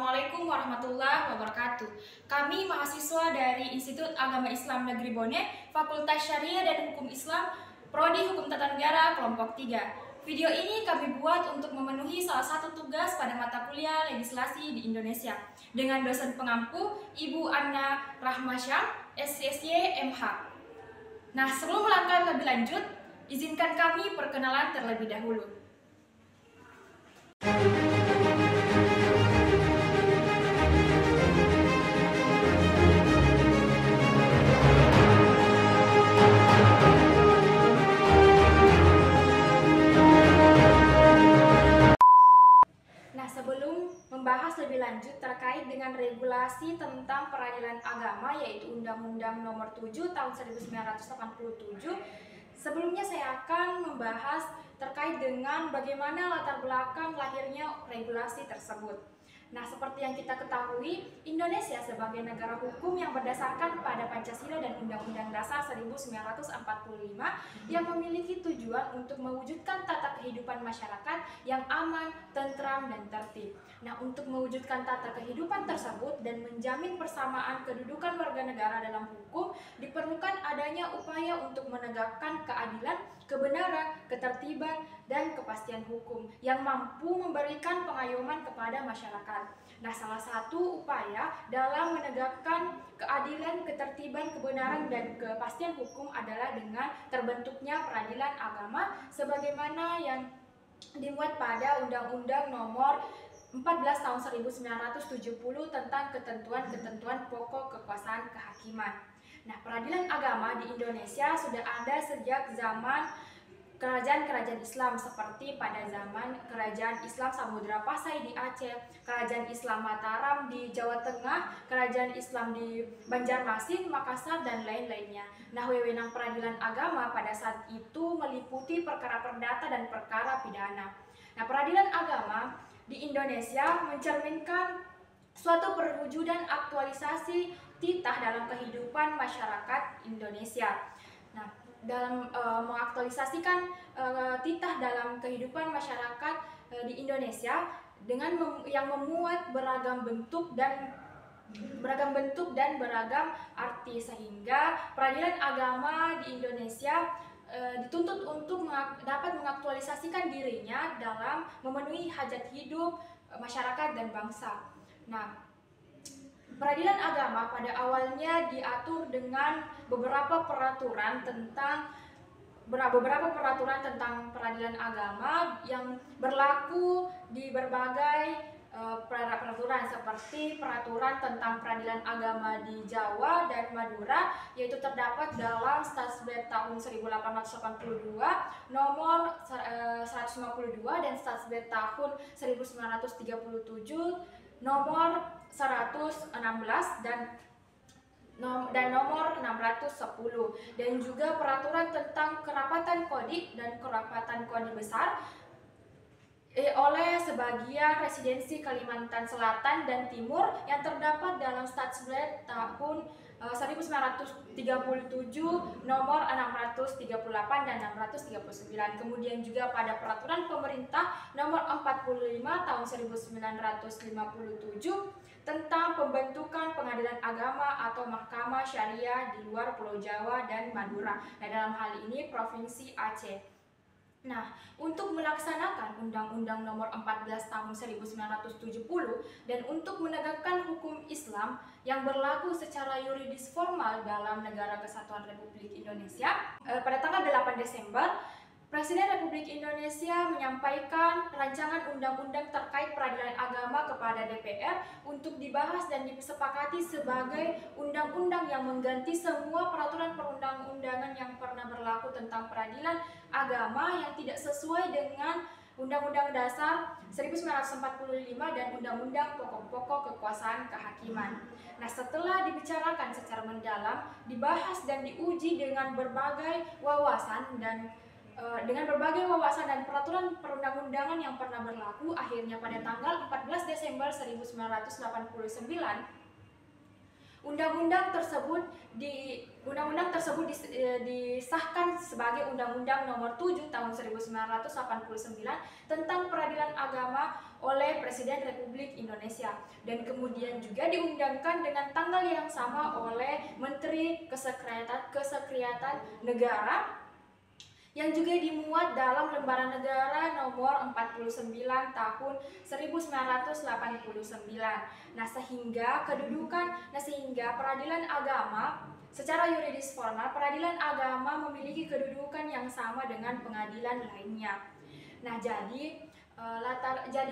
Assalamualaikum warahmatullahi wabarakatuh. Kami mahasiswa dari Institut Agama Islam Negeri Bone, Fakultas Syariah dan Hukum Islam, Prodi Hukum Tata Negara, kelompok 3. Video ini kami buat untuk memenuhi salah satu tugas pada mata kuliah legislasi di Indonesia dengan dosen pengampu Ibu Anna Rahmasyam, SSY MH. Nah, sebelum melangkah lebih lanjut, izinkan kami perkenalan terlebih dahulu. Sebelum membahas lebih lanjut terkait dengan regulasi tentang peradilan agama, yaitu Undang-Undang Nomor 7 Tahun 1987, sebelumnya saya akan membahas terkait dengan bagaimana latar belakang lahirnya regulasi tersebut. Nah, seperti yang kita ketahui, Indonesia sebagai negara hukum yang berdasarkan pada Pancasila dan Undang-Undang Dasar 1945 yang memiliki tujuan untuk mewujudkan tata kehidupan masyarakat yang aman, tentram, dan tertib. Nah, untuk mewujudkan tata kehidupan tersebut dan menjamin persamaan kedudukan warga negara dalam hukum, diperlukan adanya upaya untuk menegakkan keadilan, kebenaran, ketertiban, dan kepastian hukum yang mampu memberikan pengayoman kepada masyarakat. Nah, salah satu upaya dalam menegakkan keadilan, ketertiban, kebenaran, dan kepastian hukum adalah dengan terbentuknya peradilan agama sebagaimana yang dimuat pada Undang-Undang Nomor 14 Tahun 1970 tentang ketentuan-ketentuan pokok kekuasaan kehakiman. Nah, peradilan agama di Indonesia sudah ada sejak zaman kerajaan-kerajaan Islam seperti pada zaman Kerajaan Islam Samudra Pasai di Aceh, Kerajaan Islam Mataram di Jawa Tengah, Kerajaan Islam di Banjarmasin, Makassar, dan lain-lainnya. Nah, wewenang peradilan agama pada saat itu meliputi perkara perdata dan perkara pidana. Nah, peradilan agama di Indonesia mencerminkan suatu perwujudan aktualisasi titah dalam kehidupan masyarakat Indonesia. Nah, dalam mengaktualisasikan titah dalam kehidupan masyarakat di Indonesia dengan yang memuat beragam bentuk dan beragam arti, sehingga peradilan agama di Indonesia dituntut untuk dapat mengaktualisasikan dirinya dalam memenuhi hajat hidup masyarakat dan bangsa. Nah, peradilan agama pada awalnya diatur dengan beberapa peraturan tentang peradilan agama yang berlaku di berbagai peraturan, seperti peraturan tentang peradilan agama di Jawa dan Madura, yaitu terdapat dalam Statsbed tahun 1882 nomor 152 dan Statsbed tahun 1937 nomor 116 dan nomor 610, dan juga peraturan tentang kerapatan kodi dan kerapatan kodi besar oleh sebagian residensi Kalimantan Selatan dan Timur yang terdapat dalam Statsbed tahun 1937 nomor 638 dan 639. Kemudian juga pada peraturan pemerintah nomor 45 tahun 1957 tentang pembentukan pengadilan agama atau mahkamah syariah di luar Pulau Jawa dan Madura. Nah, dalam hal ini Provinsi Aceh. Nah, untuk melaksanakan Undang-Undang Nomor 14 Tahun 1970 dan untuk menegakkan hukum Islam yang berlaku secara yuridis formal dalam Negara Kesatuan Republik Indonesia, pada tanggal 8 Desember, Presiden Republik Indonesia menyampaikan rancangan undang-undang terkait peradilan agama kepada DPR untuk dibahas dan disepakati sebagai undang-undang yang mengganti semua peraturan perundang-undangan yang pernah berlaku tentang peradilan agama yang tidak sesuai dengan Undang-Undang Dasar 1945 dan Undang-Undang Pokok-Pokok Kekuasaan Kehakiman. Nah, setelah dibicarakan secara mendalam, dibahas dan diuji dengan berbagai wawasan dan peraturan perundang-undangan yang pernah berlaku, akhirnya pada tanggal 14 Desember 1989 Disahkan sebagai Undang-Undang Nomor 7 Tahun 1989 tentang Peradilan Agama oleh Presiden Republik Indonesia, dan kemudian juga diundangkan dengan tanggal yang sama oleh Menteri Kesekretariatan Negara, yang juga dimuat dalam Lembaran Negara Nomor 49 Tahun 1989. Sehingga peradilan agama secara yuridis formal, peradilan agama memiliki kedudukan yang sama dengan pengadilan lainnya. Nah, jadi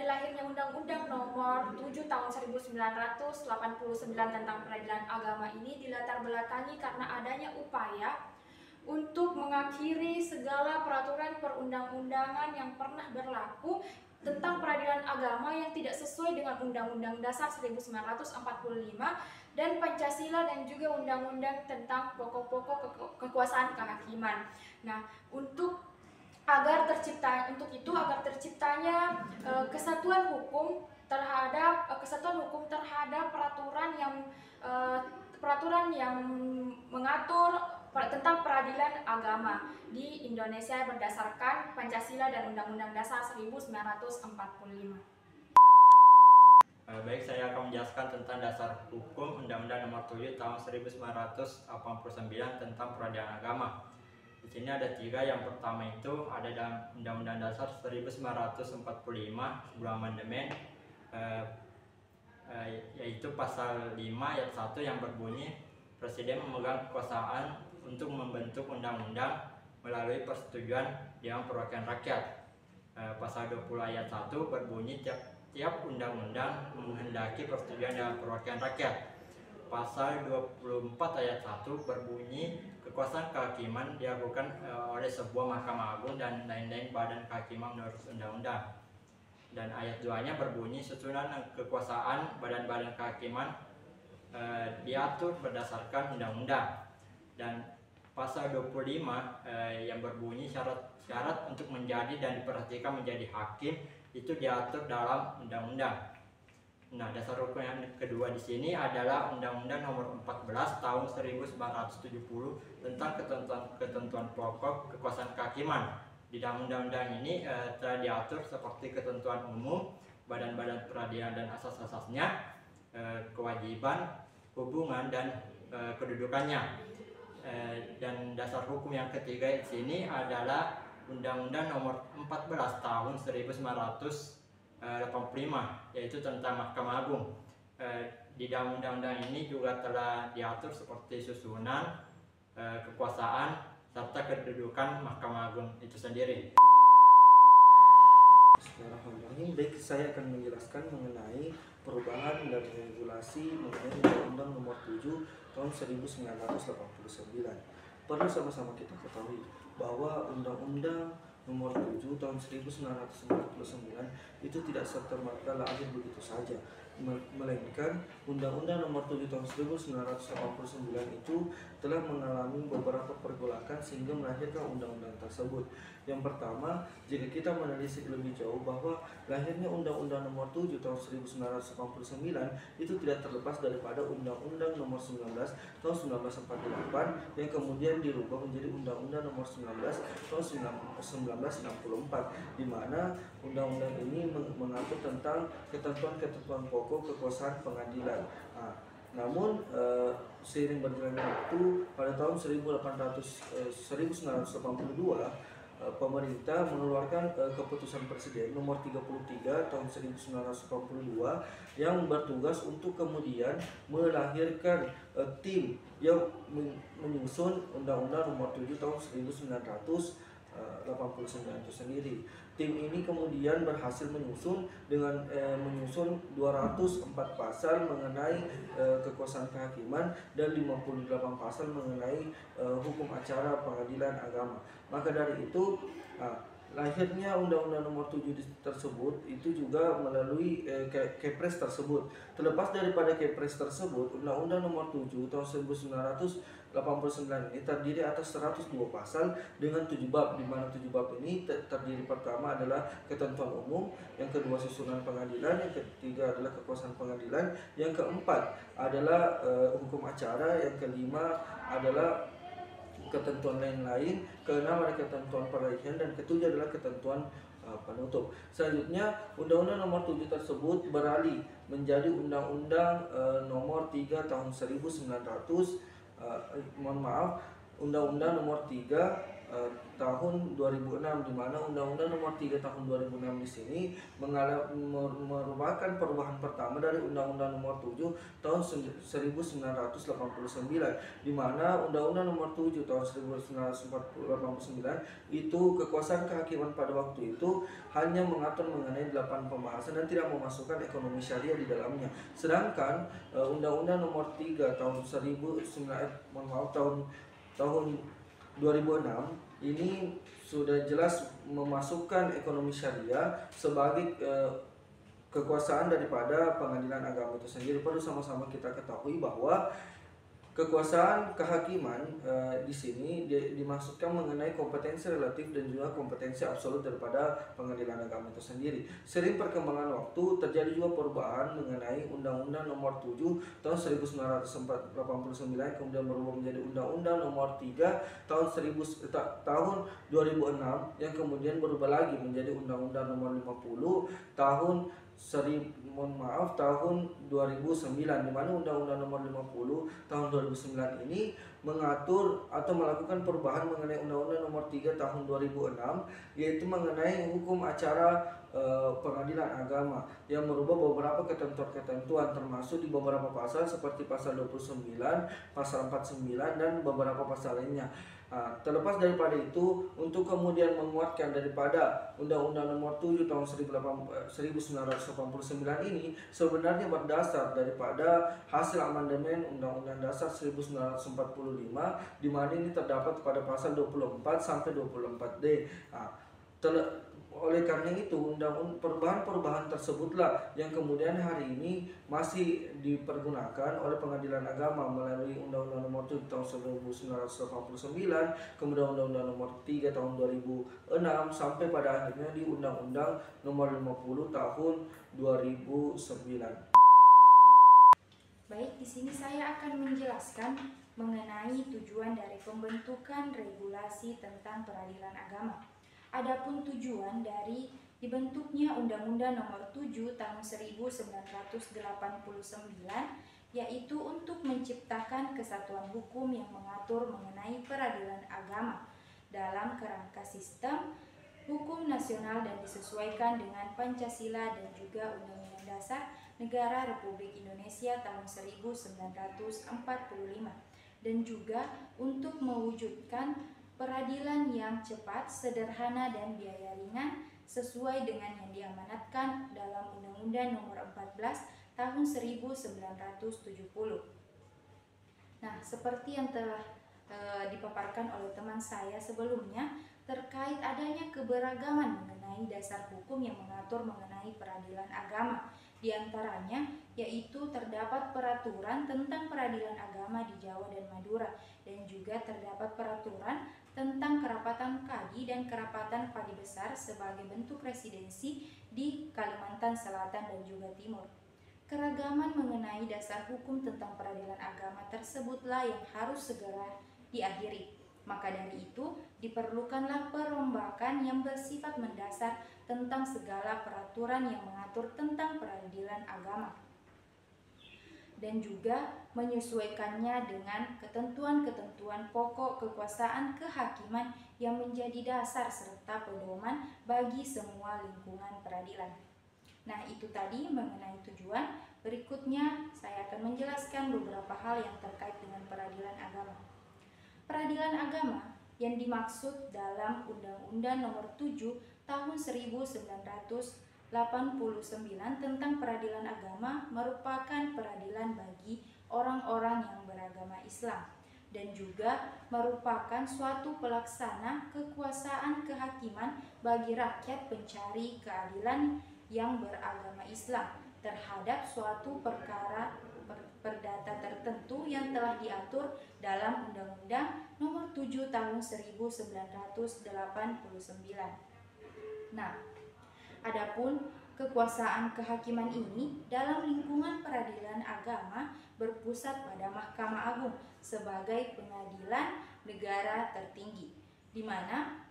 lahirnya Undang-Undang Nomor 7 Tahun 1989 tentang Peradilan Agama ini dilatar belakangi karena adanya upaya untuk mengakhiri segala peraturan perundang-undangan yang pernah berlaku tentang peradilan agama yang tidak sesuai dengan Undang-Undang Dasar 1945 dan Pancasila, dan juga Undang-Undang tentang pokok-pokok kekuasaan kehakiman. Nah, agar terciptanya kesatuan hukum terhadap peraturan yang mengatur tentang peradilan agama di Indonesia berdasarkan Pancasila dan Undang-Undang Dasar 1945. Baik, saya akan menjelaskan tentang dasar hukum Undang-Undang Nomor 7 Tahun 1989 tentang Peradilan Agama. Di sini ada 3. Yang pertama itu ada dalam Undang-Undang Dasar 1945 sebelum amandemen, yaitu pasal 5 ayat 1 yang berbunyi Presiden memegang kekuasaan untuk membentuk undang-undang melalui persetujuan Dewan Perwakilan Rakyat. Pasal 20 ayat 1 berbunyi tiap undang-undang menghendaki persetujuan Dewan Perwakilan Rakyat. Pasal 24 ayat 1 berbunyi kekuasaan kehakiman dilakukan oleh sebuah Mahkamah Agung dan lain-lain badan kehakiman menurut undang-undang. Dan ayat 2-nya berbunyi susunan kekuasaan badan-badan kehakiman diatur berdasarkan undang-undang. Dan pasal 25 yang berbunyi syarat untuk menjadi dan diperhatikan menjadi hakim itu diatur dalam undang-undang. Nah, dasar hukum yang kedua di sini adalah Undang-Undang Nomor 14 Tahun 1970 tentang ketentuan pokok kekuasaan kehakiman. Di dalam undang-undang ini telah diatur seperti ketentuan umum, badan-badan peradilan dan asas-asasnya, kewajiban, hubungan, dan kedudukannya. Dan dasar hukum yang ketiga di sini adalah Undang-Undang Nomor 14 Tahun 1985, yaitu tentang Mahkamah Agung. Di dalam undang-undang ini juga telah diatur seperti susunan, kekuasaan, serta kedudukan Mahkamah Agung itu sendiri. Bismillahirrahmanirrahim. Baik, saya akan menjelaskan mengenai perubahan dan regulasi mengenai Undang-Undang Nomor 7 Tahun 1989. Perlu sama-sama kita ketahui bahwa Undang-Undang Nomor 7 Tahun 1999 itu tidak serta-merta lahir begitu saja, melainkan Undang-Undang Nomor 7 Tahun 1989 itu telah mengalami beberapa pergolakan sehingga melahirkan undang-undang tersebut. Yang pertama, jika kita menelisik lebih jauh bahwa lahirnya Undang-Undang Nomor 7 Tahun 1989 itu tidak terlepas daripada Undang-Undang Nomor 19 Tahun 1948 yang kemudian dirubah menjadi Undang-Undang Nomor 19 Tahun 1964, di mana undang-undang ini mengatur tentang ketentuan-ketentuan pokok kekuasaan pengadilan. Namun seiring berjalannya waktu, pada tahun 1982 pemerintah mengeluarkan keputusan Presiden Nomor 33 Tahun 1982 yang bertugas untuk kemudian melahirkan tim yang menyusun Undang-Undang Nomor 7 Tahun 1989 itu sendiri. Tim ini kemudian berhasil menyusun 204 pasal mengenai kekuasaan kehakiman dan 58 pasal mengenai hukum acara pengadilan agama. Maka dari itu Lahirnya Undang-Undang Nomor 7 tersebut itu juga melalui Kepres tersebut. Terlepas daripada Kepres tersebut, Undang-Undang Nomor 7 tahun 1989 ini terdiri atas 102 pasal dengan 7 bab, di mana 7 bab ini terdiri pertama adalah ketentuan umum, yang kedua susunan pengadilan, yang ketiga adalah kekuasaan pengadilan, yang keempat adalah hukum acara, yang kelima adalah ketentuan lain-lain, keenam adalah ketentuan peralihan, dan ketujuh adalah ketentuan penutup. Selanjutnya, Undang-Undang Nomor 7 tersebut beralih menjadi Undang-Undang Nomor 3 tahun 1900 Undang-Undang Nomor 3 tahun 2006, di mana Undang-Undang Nomor 3 tahun 2006 di sini merupakan perubahan pertama dari Undang-Undang Nomor 7 tahun 1989, di mana Undang-Undang Nomor 7 tahun 1989 itu kekuasaan kehakiman pada waktu itu hanya mengatur mengenai 8 pembahasan dan tidak memasukkan ekonomi syariah di dalamnya. Sedangkan Undang-Undang Nomor 3 tahun 2006 ini sudah jelas memasukkan ekonomi syariah sebagai kekuasaan daripada pengadilan agama itu sendiri. Perlu sama-sama kita ketahui bahwa kekuasaan kehakiman di sini dimaksudkan mengenai kompetensi relatif dan juga kompetensi absolut daripada pengadilan agama itu sendiri. Seiring perkembangan waktu terjadi juga perubahan mengenai Undang-Undang Nomor 7 tahun 1989, kemudian berubah menjadi Undang-Undang Nomor 3 tahun 2006, yang kemudian berubah lagi menjadi Undang-Undang Nomor 50 tahun tahun 2009, di mana Undang-Undang Nomor 50 tahun 2009 ini mengatur atau melakukan perubahan mengenai Undang-Undang Nomor 3 tahun 2006, yaitu mengenai hukum acara pengadilan agama, yang merubah beberapa ketentuan-ketentuan termasuk di beberapa pasal seperti pasal 29, pasal 49 dan beberapa pasal lainnya. Terlepas daripada itu, untuk kemudian menguatkan daripada Undang-Undang Nomor 7 tahun 1989 ini sebenarnya berdasar daripada hasil amandemen Undang-Undang Dasar 1945, di mana ini terdapat pada pasal 24 sampai 24D. Oleh karena itu, perubahan-perubahan tersebutlah yang kemudian hari ini masih dipergunakan oleh pengadilan agama melalui Undang-Undang Nomor 7 tahun 1989, kemudian Undang-Undang Nomor 3 tahun 2006, sampai pada akhirnya di Undang-Undang Nomor 50 tahun 2009. Baik, di sini saya akan menjelaskan mengenai tujuan dari pembentukan regulasi tentang peradilan agama. Adapun tujuan dari dibentuknya Undang-Undang Nomor 7 tahun 1989 yaitu untuk menciptakan kesatuan hukum yang mengatur mengenai peradilan agama dalam kerangka sistem hukum nasional dan disesuaikan dengan Pancasila dan juga Undang-Undang Dasar Negara Republik Indonesia tahun 1945, dan juga untuk mewujudkan peradilan yang cepat, sederhana, dan biaya ringan sesuai dengan yang diamanatkan dalam Undang-Undang Nomor 14 tahun 1970. Nah, seperti yang telah dipaparkan oleh teman saya sebelumnya, terkait adanya keberagaman mengenai dasar hukum yang mengatur mengenai peradilan agama. Di antaranya yaitu terdapat peraturan tentang peradilan agama di Jawa dan Madura, dan juga terdapat peraturan tentang kerapatan kadi dan kerapatan padi besar sebagai bentuk residensi di Kalimantan Selatan dan juga Timur. Keragaman mengenai dasar hukum tentang peradilan agama tersebutlah yang harus segera diakhiri. Maka dari itu, diperlukanlah perombakan yang bersifat mendasar tentang segala peraturan yang mengatur tentang peradilan agama, dan juga menyesuaikannya dengan ketentuan-ketentuan pokok kekuasaan kehakiman yang menjadi dasar serta pedoman bagi semua lingkungan peradilan. Nah, itu tadi mengenai tujuan. Berikutnya saya akan menjelaskan beberapa hal yang terkait dengan peradilan agama. Peradilan agama yang dimaksud dalam Undang-Undang Nomor 7 tahun 1989 tentang peradilan agama merupakan peradilan bagi orang-orang yang beragama Islam. dan juga merupakan suatu pelaksana kekuasaan kehakiman bagi rakyat pencari keadilan yang beragama Islam terhadap suatu perkara perdata tertentu yang telah diatur dalam Undang-Undang Nomor 7 Tahun 1989. Nah, adapun kekuasaan kehakiman ini dalam lingkungan peradilan agama berpusat pada Mahkamah Agung sebagai pengadilan negara tertinggi, di mana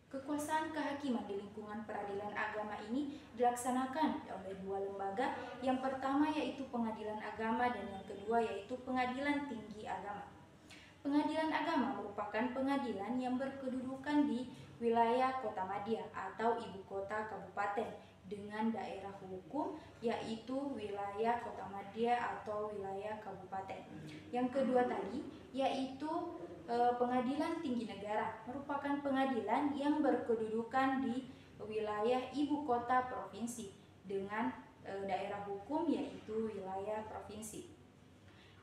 kekuasaan kehakiman di lingkungan peradilan agama ini dilaksanakan oleh dua lembaga. Yang pertama yaitu Pengadilan Agama dan yang kedua yaitu Pengadilan Tinggi Agama. Pengadilan Agama merupakan pengadilan yang berkedudukan di wilayah Kotamadya atau ibu kota kabupaten dengan daerah hukum yaitu wilayah Kotamadya atau wilayah kabupaten. Yang kedua tadi yaitu Pengadilan Tinggi Negara, merupakan pengadilan yang berkedudukan di wilayah ibu kota provinsi dengan daerah hukum yaitu wilayah provinsi.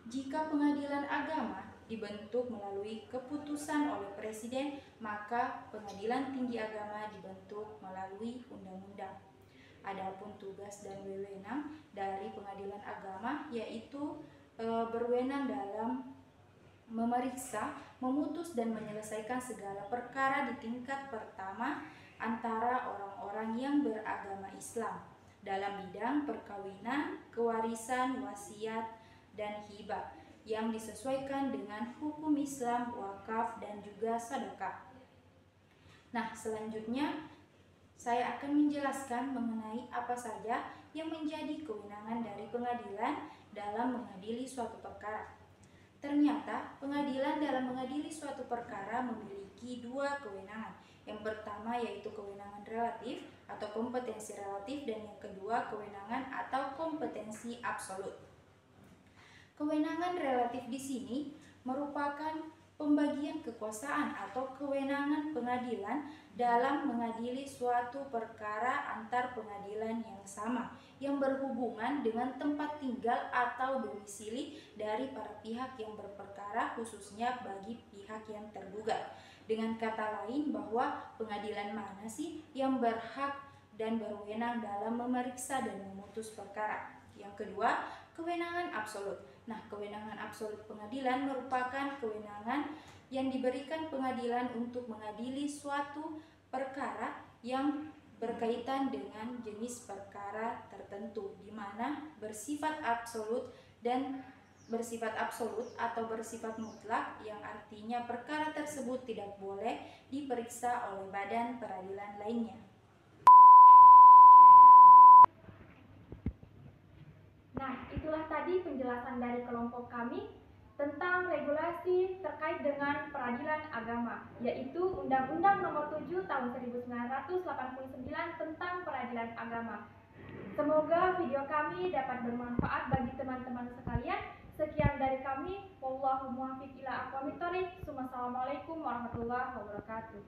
Jika pengadilan agama dibentuk melalui keputusan oleh presiden, maka Pengadilan Tinggi Agama dibentuk melalui undang-undang. Adapun tugas dan wewenang dari pengadilan agama yaitu berwenang dalam memeriksa, memutus dan menyelesaikan segala perkara di tingkat pertama antara orang-orang yang beragama Islam dalam bidang perkawinan, kewarisan, wasiat, dan hibah yang disesuaikan dengan hukum Islam, wakaf, dan juga sedekah. Nah, selanjutnya saya akan menjelaskan mengenai apa saja yang menjadi kewenangan dari pengadilan dalam mengadili suatu perkara. Ternyata pengadilan dalam mengadili suatu perkara memiliki dua kewenangan. Yang pertama yaitu kewenangan relatif atau kompetensi relatif dan yang kedua kewenangan atau kompetensi absolut. Kewenangan relatif di sini merupakan pembagian kekuasaan atau kewenangan pengadilan dalam mengadili suatu perkara antar pengadilan yang sama yang berhubungan dengan tempat tinggal atau domisili dari para pihak yang berperkara, khususnya bagi pihak yang tergugat. Dengan kata lain, bahwa pengadilan mana sih yang berhak dan berwenang dalam memeriksa dan memutus perkara. Yang kedua, kewenangan absolut. Nah, kewenangan absolut pengadilan merupakan kewenangan yang diberikan pengadilan untuk mengadili suatu perkara yang berkaitan dengan jenis perkara tertentu, di mana bersifat absolut dan bersifat absolut atau bersifat mutlak, yang artinya perkara tersebut tidak boleh diperiksa oleh badan peradilan lainnya. Nah, itulah tadi penjelasan dari kelompok kami tentang regulasi terkait dengan peradilan agama, yaitu Undang-Undang Nomor 7 Tahun 1989 tentang peradilan agama. Semoga video kami dapat bermanfaat bagi teman-teman sekalian. Sekian dari kami. Wallahu muwaffiq ila aqwamit thoriq. Wassalamualaikum warahmatullahi wabarakatuh.